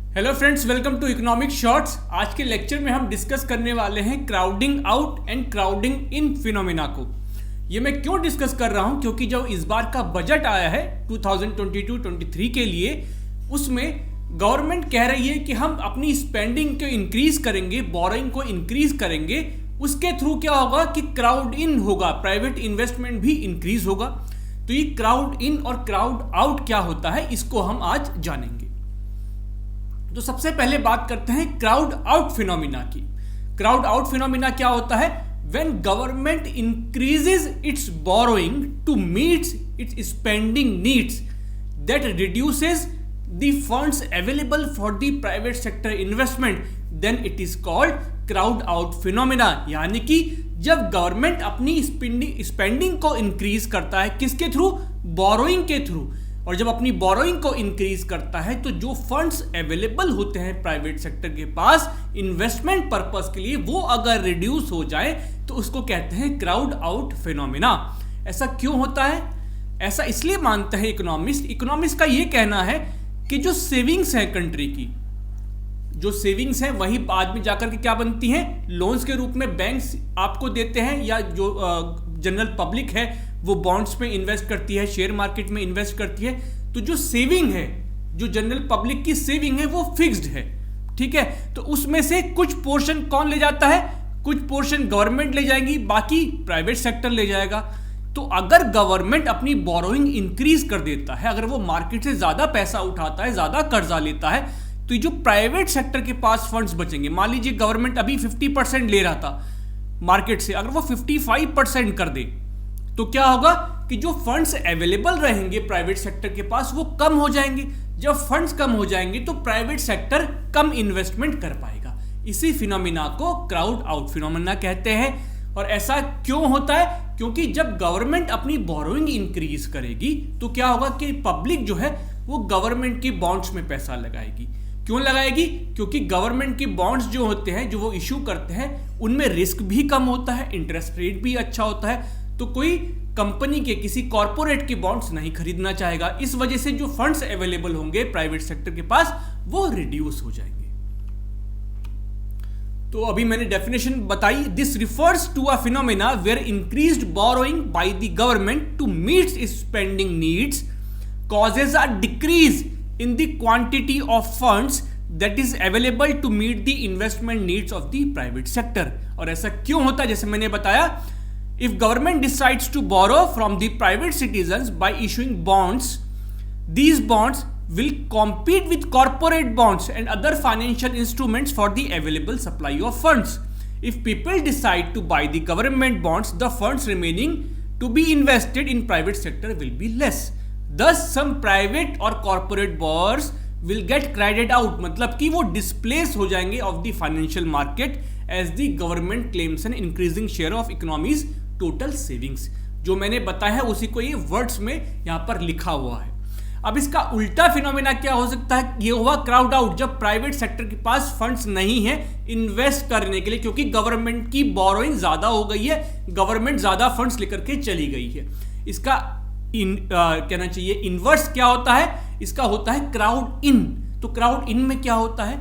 Hello friends, welcome to economic shorts. आज के lecture में हम डिस्कस करने वाले हैं crowding out and crowding in phenomena को। ये मैं क्यों डिस्कस कर रहा हूं, क्योंकि जब इस बार का बजट आया है 2022-23 के लिए, उसमें गवर्नमेंट कह रही है कि हम अपनी स्पेंडिंग को इंक्रीज करेंगे, बोरोइंग को इंक्रीज करेंगे। उसके थ्रू क्या होगा कि क्राउड इन होगा, प्राइवेट इन्वेस्टमेंट भी इंक्रीज होगा। तो ये क्राउड इन और क्राउड आउट क्या होता है, इसको हम आज जानेंगे। तो सबसे पहले बात करते हैं क्राउड आउट फिनोमिना की। क्राउड आउट फिनोमिना क्या होता है? When government increases its borrowing to meet its spending needs that reduces the funds available for the private sector investment, then it is called crowd out phenomena. यानी कि जब government अपनी spending को increase करता है, किसके थ्रू? बोरोइंग के through. और जब अपनी बोरोइंग को इंक्रीज करता है तो जो फंड्स अवेलेबल होते हैं प्राइवेट सेक्टर के पास इन्वेस्टमेंट पर्पस के लिए, वो अगर रिड्यूस हो जाए तो उसको कहते हैं क्राउड आउट फिनोमिना। ऐसा क्यों होता है? ऐसा इसलिए मानते हैं इकोनॉमिस्ट का ये कहना है कि जो सेविंग्स है कंट्री की, जो सेविंग्स है वही बाद में जाकर के क्या बनती हैं? लोन्स के रूप में बैंक्स आपको देते हैं, या जो जनरल पब्लिक है वो बॉन्ड्स में इन्वेस्ट करती है, शेयर मार्केट में इन्वेस्ट करती है। तो जो सेविंग है, जो जनरल पब्लिक की सेविंग है, वो फिक्स्ड है, ठीक है। तो उसमें से कुछ पोर्शन कौन ले जाता है? कुछ पोर्शन गवर्नमेंट ले जाएगी, बाकी प्राइवेट सेक्टर ले जाएगा। तो अगर गवर्नमेंट अपनी बोरोइंग इंक्रीज कर देता है, अगर वो मार्केट से ज्यादा पैसा उठाता है, ज्यादा कर्जा लेता है, तो जो प्राइवेट सेक्टर के पास फंड्स बचेंगे, मान लीजिए गवर्नमेंट अभी 50% ले रहा था मार्केट से, अगर वो 55% कर दे तो क्या होगा कि जो फंड्स अवेलेबल रहेंगे प्राइवेट सेक्टर के पास वो कम हो जाएंगे। जब फंड्स कम हो जाएंगे तो प्राइवेट सेक्टर कम इन्वेस्टमेंट कर पाएगा। इसी फिनोमिना को क्राउड आउट फिनोमिना कहते हैं। और ऐसा क्यों होता है? क्योंकि जब गवर्नमेंट अपनी बोरोइंग इंक्रीज करेगी तो क्या होगा कि पब्लिक जो है वो गवर्नमेंट की बॉन्ड्स में पैसा लगाएगी। क्यों लगाएगी? क्योंकि गवर्नमेंट की बॉन्ड्स जो होते हैं, जो वो इश्यू करते हैं, उनमें रिस्क भी कम होता है, इंटरेस्ट रेट भी अच्छा होता है। तो कोई कंपनी के, किसी कॉर्पोरेट के बॉन्ड्स नहीं खरीदना चाहेगा। इस वजह से जो फंड्स अवेलेबल होंगे प्राइवेट सेक्टर के पास वो रिड्यूस हो जाएंगे। तो अभी मैंने डेफिनेशन बताई। This refers to a phenomena where increased borrowing by the government to meet its spending needs causes a decrease in the quantity of funds that is available to meet the investment needs of the private sector. और ऐसा क्यों होता है? जैसे मैंने बताया, if government decides to borrow from the private citizens by issuing bonds, these bonds will compete with corporate bonds and other financial instruments for the available supply of funds. If people decide to buy the government bonds, the funds remaining to be invested in private sector will be less. Thus some private or corporate borrowers will get crowded out, मतलब कि वो displace हो जाएंगे of the financial market as the government claims an increasing share of economy's total savings. जो मैंने बताया है उसी को ये वर्ड्स में यहां पर लिखा हुआ है। अब इसका उल्टा फिनोमेना क्या हो सकता है? ये हुआ क्राउड आउट, जब प्राइवेट सेक्टर के पास फंड्स नहीं है इन्वेस्ट करने के लिए, क्योंकि गवर्नमेंट की बोरोइंग ज्यादा हो गई है, गवर्नमेंट ज्यादा फंड्स लेकर के चली गई है। इसका कहना चाहिए इनवर्स क्या होता है? इसका होता है क्राउड इन। तो क्राउड इन में क्या होता है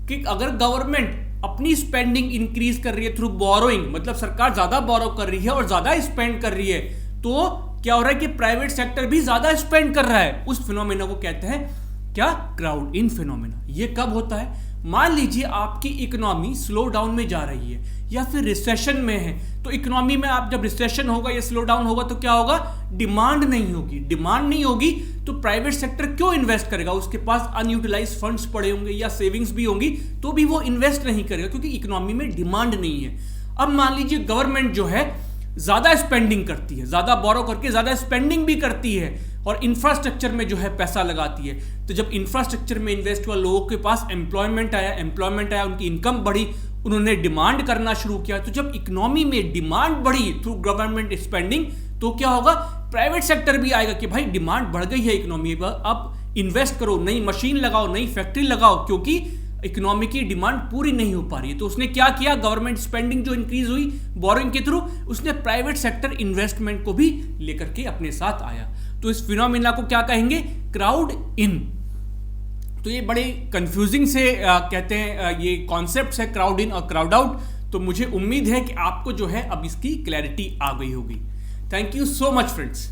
कि अगर गवर्नमेंट अपनी स्पेंडिंग इंक्रीज कर रही है थ्रू बोरोइंग, मतलब सरकार ज्यादा बोरो कर रही है और ज्यादा स्पेंड कर रही है, तो क्या हो रहा है कि प्राइवेट सेक्टर भी ज्यादा स्पेंड कर रहा है। उस फिनोमेना को कहते हैं क्या? Crowd in phenomena. ये कब होता है? मान लीजिए आपकी इकोनॉमी स्लो डाउन में जा रही है या फिर रिसेशन में है। तो इकोनॉमी में आप जब रिसेशन होगा या स्लो डाउन होगा तो क्या होगा? डिमांड नहीं होगी। डिमांड नहीं होगी तो प्राइवेट सेक्टर क्यों इन्वेस्ट करेगा? उसके पास अनयूटिलाइज फंड्स पड़े होंगे या सेविंग्स भी होंगी, तो भी वो इन्वेस्ट नहीं करेगा क्योंकि इकोनॉमी में डिमांड नहीं है। अब मान लीजिए गवर्नमेंट जो है ज्यादा स्पेंडिंग करती है, ज्यादा बोरो करके ज्यादा स्पेंडिंग भी करती है और इंफ्रास्ट्रक्चर में जो है पैसा लगाती है। तो जब इंफ्रास्ट्रक्चर में इन्वेस्ट हुआ, लोगों के पास एम्प्लॉयमेंट आया, उनकी इनकम बढ़ी, उन्होंने डिमांड करना शुरू किया। तो जब इकोनॉमी में डिमांड बढ़ी थ्रू गवर्नमेंट स्पेंडिंग, तो क्या होगा? प्राइवेट सेक्टर भी आएगा कि भाई डिमांड बढ़ गई है इकोनॉमी पर, अब इन्वेस्ट करो, नई मशीन लगाओ, नई फैक्ट्री लगाओ, क्योंकि इकोनॉमी की डिमांड पूरी नहीं हो पा रही है। तो उसने क्या किया? गवर्नमेंट स्पेंडिंग जो इंक्रीज हुई बोरोइंग के थ्रू, उसने प्राइवेट सेक्टर इन्वेस्टमेंट को भी लेकर के अपने साथ आया। तो इस फिनोमिना को क्या कहेंगे? Crowd in. तो ये बड़े कंफ्यूजिंग से कहते हैं ये कॉन्सेप्ट्स है क्राउड इन और क्राउड आउट। तो मुझे उम्मीद है कि आपको जो है अब इसकी क्लैरिटी आ गई होगी। Thank you so much friends.